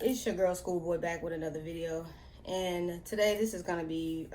It's your girl Schoolboy back with another video, and today this is going to be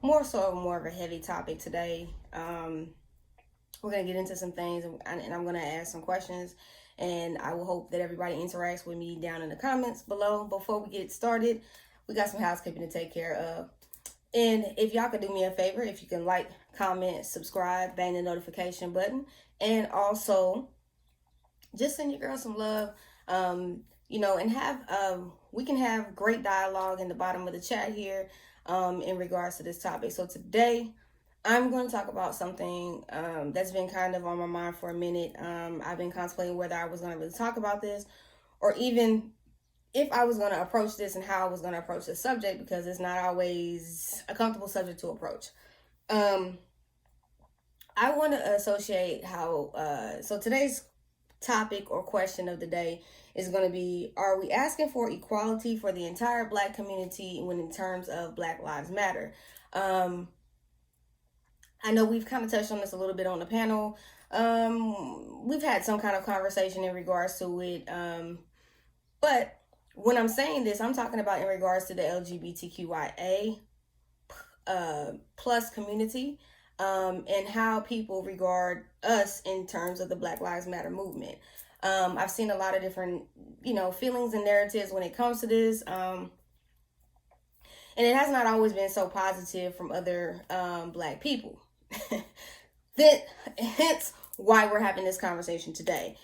more of a heavy topic today. We're going to get into some things, and I'm going to ask some questions, and I will hope that everybody interacts with me down in the comments below. Before we get started, we got some housekeeping to take care of, and if y'all could do me a favor, if you can like, comment, subscribe, bang the notification button, and also just send your girl some love. And have we can have great dialogue in the bottom of the chat here in regards to this topic. So today I'm going to talk about something that's been kind of on my mind for a minute. I've been contemplating whether I was going to really talk about this, or even if I was going to approach this and how I was going to approach this subject, because it's not always a comfortable subject to approach. I want to associate how so today's topic or question of the day is going to be, are we asking for equality for the entire Black community when in terms of Black Lives Matter? I know we've kind of touched on this a little bit on the panel. We've had some kind of conversation in regards to it. But when I'm saying this, I'm talking about in regards to the LGBTQIA plus community. And how people regard us in terms of the Black Lives Matter movement. I've seen a lot of different, feelings and narratives when it comes to this. And it has not always been so positive from other Black people. Hence why we're having this conversation today.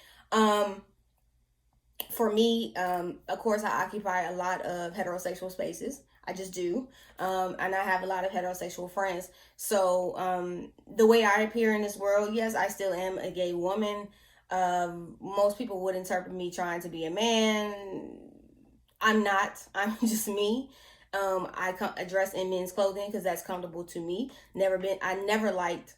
For me, of course, I occupy a lot of heterosexual spaces. I just do. And I have a lot of heterosexual friends. So the way I appear in this world, yes, I still am a gay woman. Most people would interpret me trying to be a man. I'm not. I'm just me. I dress in men's clothing because that's comfortable to me. I never liked,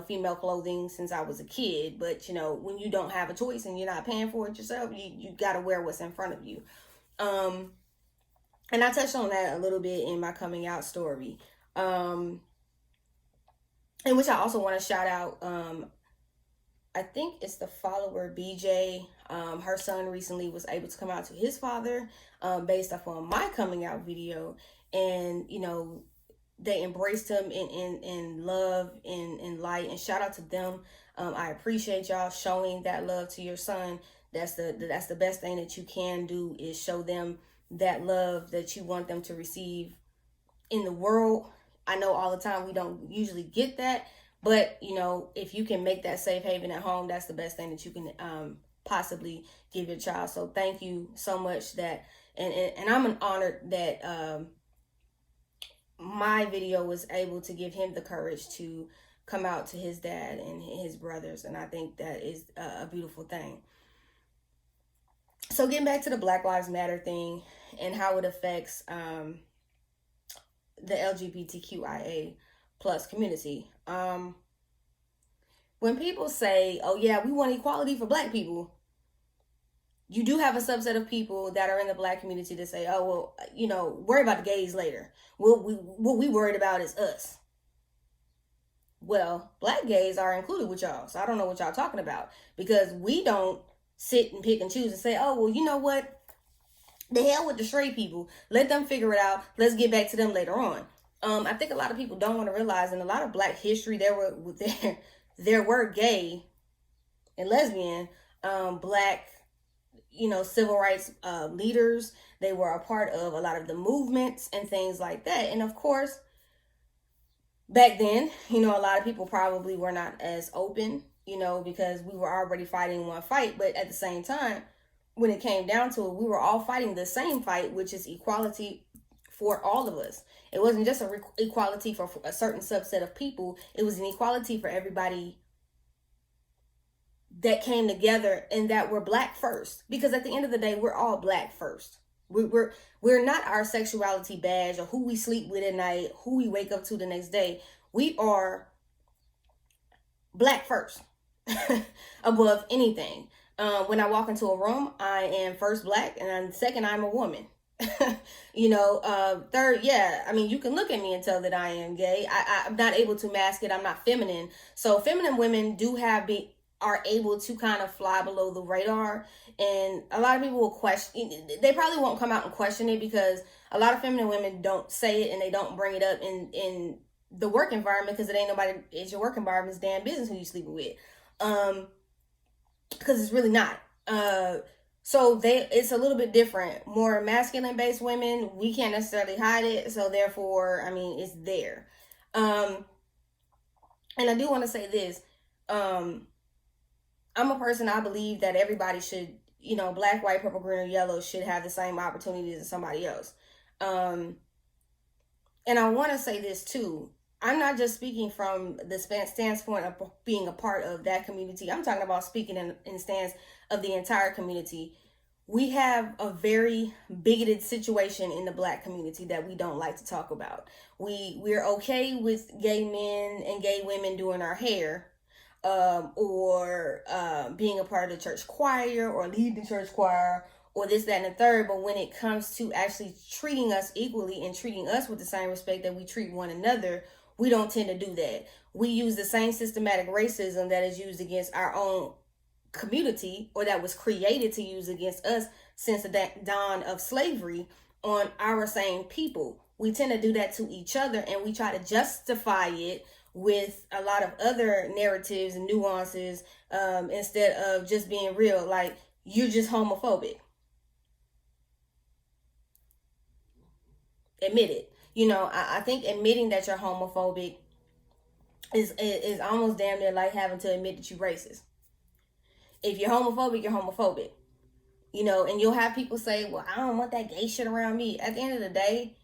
female clothing since I was a kid. But, when you don't have a choice and you're not paying for it yourself, you got to wear what's in front of you. And I touched on that a little bit in my coming out story, in which I also want to shout out, I think it's the follower BJ. Her son recently was able to come out to his father based off on my coming out video. And, they embraced him in love, in light, and shout out to them. I appreciate y'all showing that love to your son. That's the best thing that you can do, is show them that love that you want them to receive in the world. I know all the time we don't usually get that, but if you can make that safe haven at home, that's the best thing that you can possibly give your child. So thank you so much that, and I'm honored that my video was able to give him the courage to come out to his dad and his brothers, and I think that is a beautiful thing. So getting back to the Black Lives Matter thing and how it affects the LGBTQIA plus community. When people say, oh yeah, we want equality for Black people, you do have a subset of people that are in the Black community that say, oh, well, worry about the gays later. What we worried about is us. Well, Black gays are included with y'all, so I don't know what y'all talking about, because we don't sit and pick and choose and say, oh, well, you know what? The hell with the straight people. Let them figure it out. Let's get back to them later on. I think a lot of people don't want to realize in a lot of Black history, there were gay and lesbian Black, civil rights leaders. They were a part of a lot of the movements and things like that. And of course, back then, a lot of people probably were not as open, because we were already fighting one fight. But at the same time, when it came down to it, we were all fighting the same fight, which is equality for all of us. It wasn't just an equality for a certain subset of people. It was an equality for everybody that came together and that were Black first. Because at the end of the day, we're all Black first. We're not our sexuality badge or who we sleep with at night, who we wake up to the next day. We are Black first. Above anything. When I walk into a room, I am first Black, and then second, I'm a woman. Third, you can look at me and tell that I am gay. I'm not able to mask it. I'm not feminine. So feminine women do have are able to kind of fly below the radar. And a lot of people will question, they probably won't come out and question it, because a lot of feminine women don't say it and they don't bring it up in the work environment, because it ain't nobody, it's your work environment, it's damn business who you sleeping with. Because it's really not. So it's a little bit different. More masculine based women, we can't necessarily hide it. So therefore, I mean, it's there. And I do want to say this. I'm a person, I believe that everybody should, black, white, purple, green, or yellow should have the same opportunities as somebody else. And I want to say this too. I'm not just speaking from the standpoint of being a part of that community. I'm talking about speaking in stance of the entire community. We have a very bigoted situation in the black community that we don't like to talk about. We're okay with gay men and gay women doing our hair, or being a part of the church choir, or leading the church choir, or this, that, and the third. But when it comes to actually treating us equally and treating us with the same respect that we treat one another, we don't tend to do that. We use the same systematic racism that is used against our own community, or that was created to use against us since the dawn of slavery, on our same people. We tend to do that to each other, and we try to justify it with a lot of other narratives and nuances, instead of just being real. Like, you're just homophobic. Admit it. I think admitting that you're homophobic is almost damn near like having to admit that you're racist. If you're homophobic, you're homophobic. And you'll have people say, well, I don't want that gay shit around me. At the end of the day,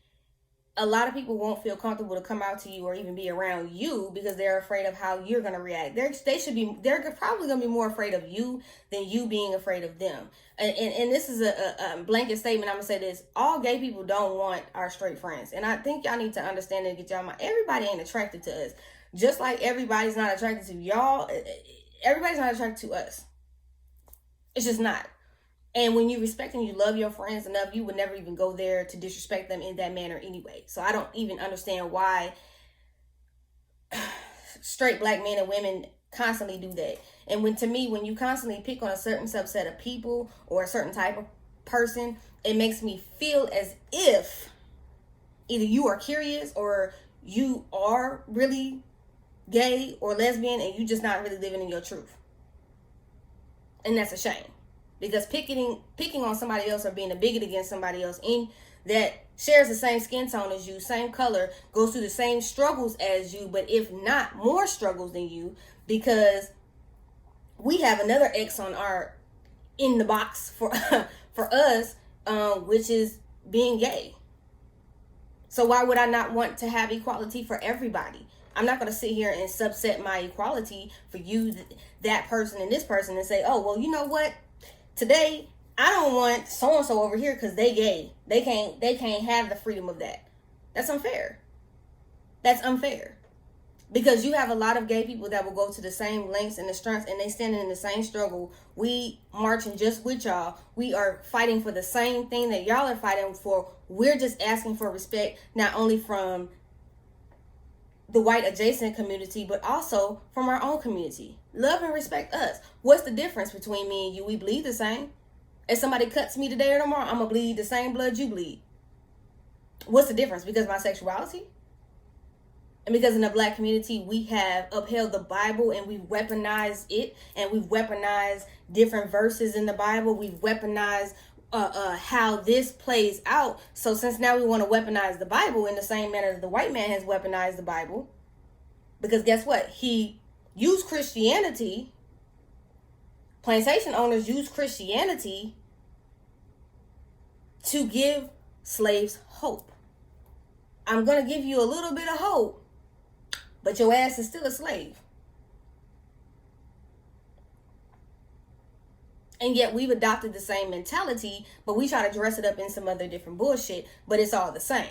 a lot of people won't feel comfortable to come out to you or even be around you because they're afraid of how you're going to react. They're probably going to be more afraid of you than you being afraid of them. And this is a blanket statement. I'm going to say this. All gay people don't want our straight friends. And I think y'all need to understand and get y'all mind. Everybody ain't attracted to us. Just like everybody's not attracted to y'all, everybody's not attracted to us. It's just not. And when you respect and you love your friends enough, you would never even go there to disrespect them in that manner anyway. So I don't even understand why straight black men and women constantly do that. And when you constantly pick on a certain subset of people or a certain type of person, it makes me feel as if either you are curious or you are really gay or lesbian and you just not really living in your truth. And that's a shame. Because picking on somebody else or being a bigot against somebody else that shares the same skin tone as you, same color, goes through the same struggles as you, but if not more struggles than you, because we have another X on in the box for us, which is being gay. So why would I not want to have equality for everybody? I'm not going to sit here and subset my equality for you, that person, and this person, and say, oh, well, you know what? Today, I don't want so-and-so over here because they gay. They can't have the freedom of that. That's unfair. That's unfair. Because you have a lot of gay people that will go to the same lengths and the strengths, and they standing in the same struggle. We marching just with y'all. We are fighting for the same thing that y'all are fighting for. We're just asking for respect, not only from the white adjacent community, but also from our own community. Love and respect us. What's the difference between me and you? We bleed the same. If somebody cuts me today or tomorrow, I'm going to bleed the same blood you bleed. What's the difference? Because of my sexuality? And because in the black community, we have upheld the Bible and we've weaponized it, and we've weaponized different verses in the Bible. We've weaponized how this plays out. So since now we want to weaponize the Bible in the same manner that the white man has weaponized the Bible, because guess what? He used Christianity. Plantation owners used Christianity to give slaves hope. I'm going to give you a little bit of hope, but your ass is still a slave. And yet we've adopted the same mentality, but we try to dress it up in some other different bullshit, but it's all the same.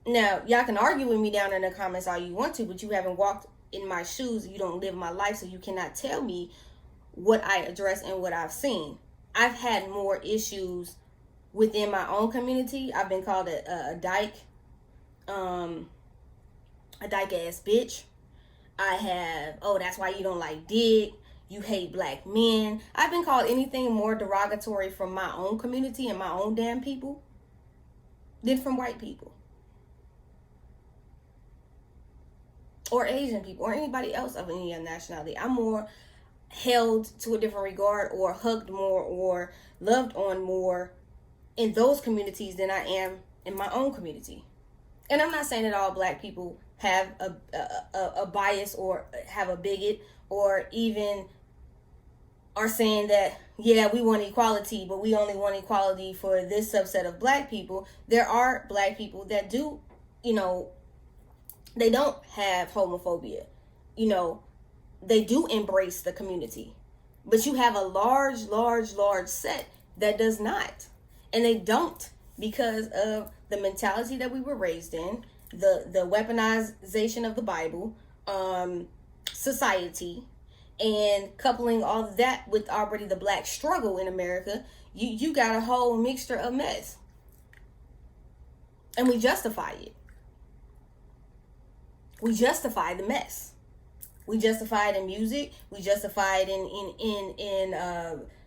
Now, y'all can argue with me down in the comments all you want to, but you haven't walked in my shoes. You don't live my life, so you cannot tell me what I address and what I've seen. I've had more issues within my own community. I've been called a dyke. a dyke ass bitch. I have, oh, that's why you don't like dick. You hate black men. I've been called anything more derogatory from my own community and my own damn people than from white people. Or Asian people, or anybody else of any nationality. I'm more held to a different regard, or hugged more, or loved on more in those communities than I am in my own community. And I'm not saying that all black people have a bias or have a bigot, or even are saying that, yeah, we want equality, but we only want equality for this subset of black people. There are black people that do, they don't have homophobia. They do embrace the community. But you have a large set that does not. And they don't, because of the mentality that we were raised in, the weaponization of the Bible, society, and coupling all of that with already the black struggle in America. You got a whole mixture of mess. And we justify it. We justify the mess. We justify it in music. We justify it in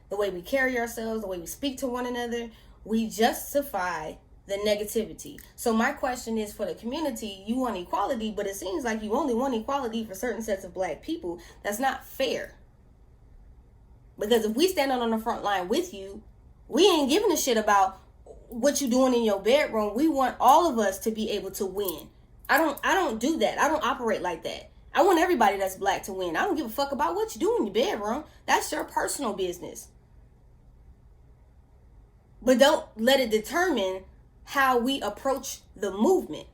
the way we carry ourselves, the way we speak to one another. We justify the negativity. So my question is, for the community, you want equality, but it seems like you only want equality for certain sets of black people. That's not fair. Because if we stand on the front line with you, we ain't giving a shit about what you doing in your bedroom. We want all of us to be able to win. I don't do that. I don't operate like that. I want everybody that's black to win. I don't give a fuck about what you do in your bedroom. That's your personal business. But don't let it determine how we approach the movement.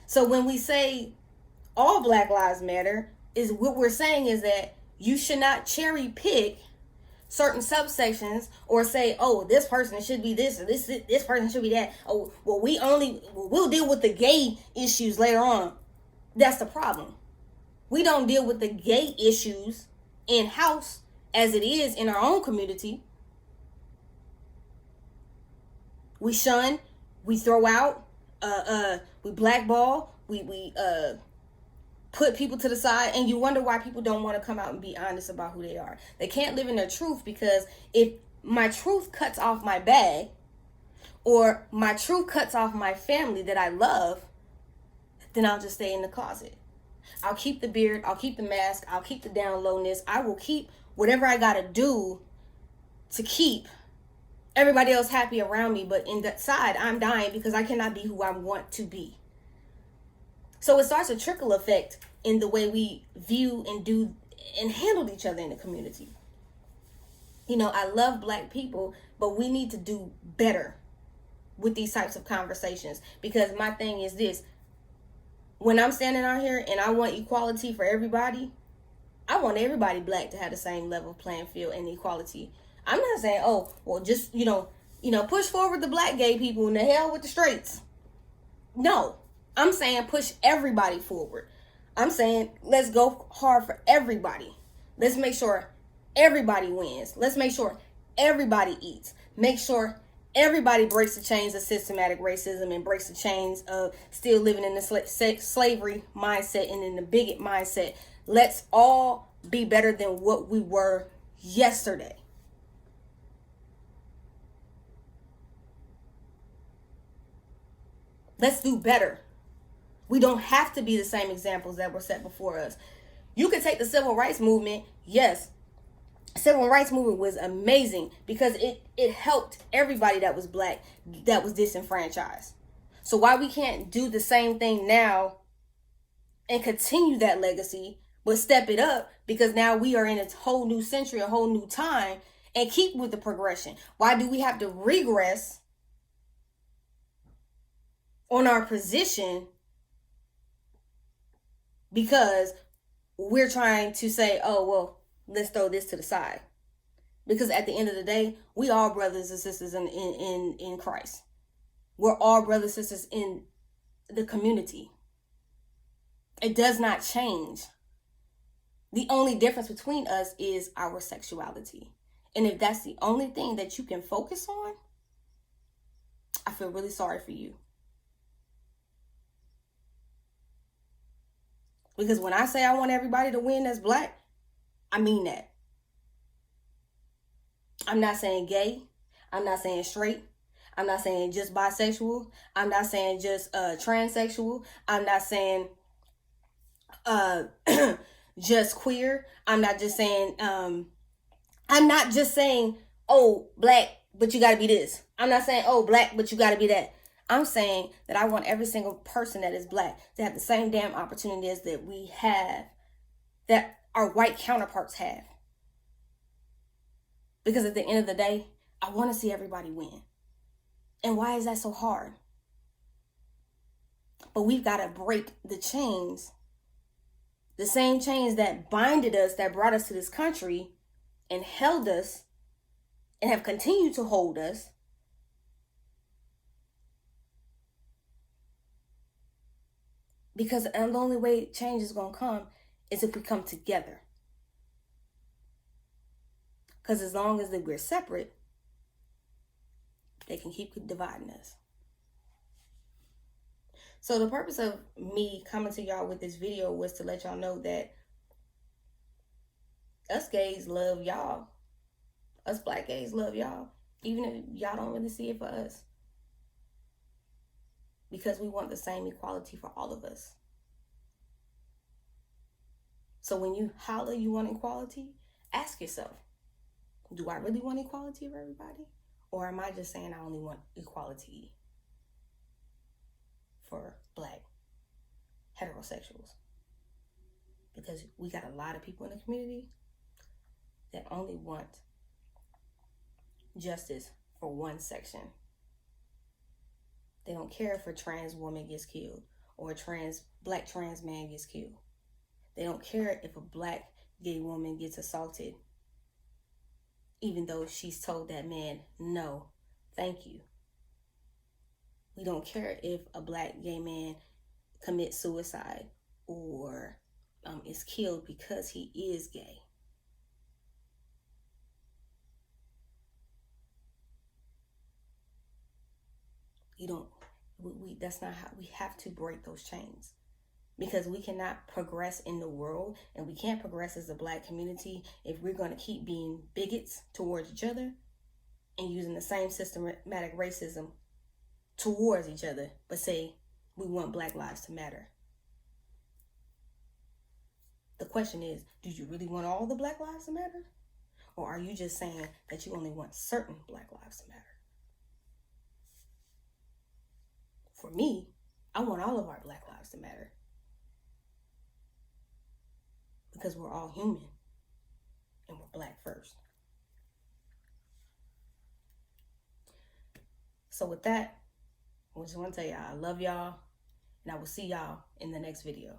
So when we say all Black Lives Matter, is what we're saying is that you should not cherry pick certain subsections or say, oh, this person should be this or this person should be that. Oh, well, we'll deal with the gay issues later on. That's the problem. We don't deal with the gay issues in-house as it is in our own community. We shun, we throw out, we blackball, we put people to the side, and you wonder why people don't want to come out and be honest about who they are. They can't live in their truth, because if my truth cuts off my bag, or my truth cuts off my family that I love, then I'll just stay in the closet. I'll keep the beard, I'll keep the mask, I'll keep the down lowness, I will keep whatever I gotta do to keep everybody else happy around me, but in that side, I'm dying because I cannot be who I want to be. So it starts a trickle effect in the way we view and do and handle each other in the community. I love black people, but we need to do better with these types of conversations, because my thing is this: when I'm standing out here and I want equality for everybody, I want everybody black to have the same level playing field and equality. I'm not saying, oh, well, just, push forward the black gay people and the hell with the straights. No, I'm saying push everybody forward. I'm saying let's go hard for everybody. Let's make sure everybody wins. Let's make sure everybody eats. Make sure everybody breaks the chains of systematic racism and breaks the chains of still living in the slavery mindset and in the bigot mindset. Let's all be better than what we were yesterday. Let's do better. We don't have to be the same examples that were set before us. You could take the civil rights movement. Yes, civil rights movement was amazing because it helped everybody that was black, that was disenfranchised. So why we can't do the same thing now and continue that legacy, but step it up, because now we are in a whole new century, a whole new time, and keep with the progression? Why do we have to regress on our position because we're trying to say, oh, well, let's throw this to the side? Because at the end of the day, we all brothers and sisters in Christ. We're all brothers and sisters in the community. It does not change. The only difference between us is our sexuality. And if that's the only thing that you can focus on, I feel really sorry for you. Because when I say I want everybody to win that's black, I mean that. I'm not saying gay. I'm not saying straight. I'm not saying just bisexual. I'm not saying just transsexual. I'm not saying uh just queer. I'm not just saying oh black but you got to be this. I'm not saying oh black but you got to be that. I'm saying that I want every single person that is black to have the same damn opportunities that we have, that our white counterparts have. Because at the end of the day, I want to see everybody win. And why is that so hard? But we've got to break the chains, the same chains that binded us, that brought us to this country and held us and have continued to hold us. Because the only way change is going to come is if we come together. Because as long as we're separate, they can keep dividing us. So the purpose of me coming to y'all with this video was to let y'all know that us gays love y'all. Us black gays love y'all. Even if y'all don't really see it for us. Because we want the same equality for all of us. So when you holler you want equality, ask yourself, do I really want equality for everybody? Or am I just saying I only want equality for black heterosexuals? Because we got a lot of people in the community that only want justice for one section. They don't care if a trans woman gets killed or a black trans man gets killed. They don't care if a black gay woman gets assaulted, even though she's told that man, no, thank you. We don't care if a black gay man commits suicide or is killed because he is gay. That's not how we have to break those chains. Because we cannot progress in the world, and we can't progress as a black community if we're going to keep being bigots towards each other and using the same systematic racism towards each other, but say we want Black lives to matter. The question is, do you really want all the Black lives to matter? Or are you just saying that you only want certain Black lives to matter? For me, I want all of our Black lives to matter. Because we're all human and we're black first. So with that, I just want to tell y'all I love y'all, and I will see y'all in the next video.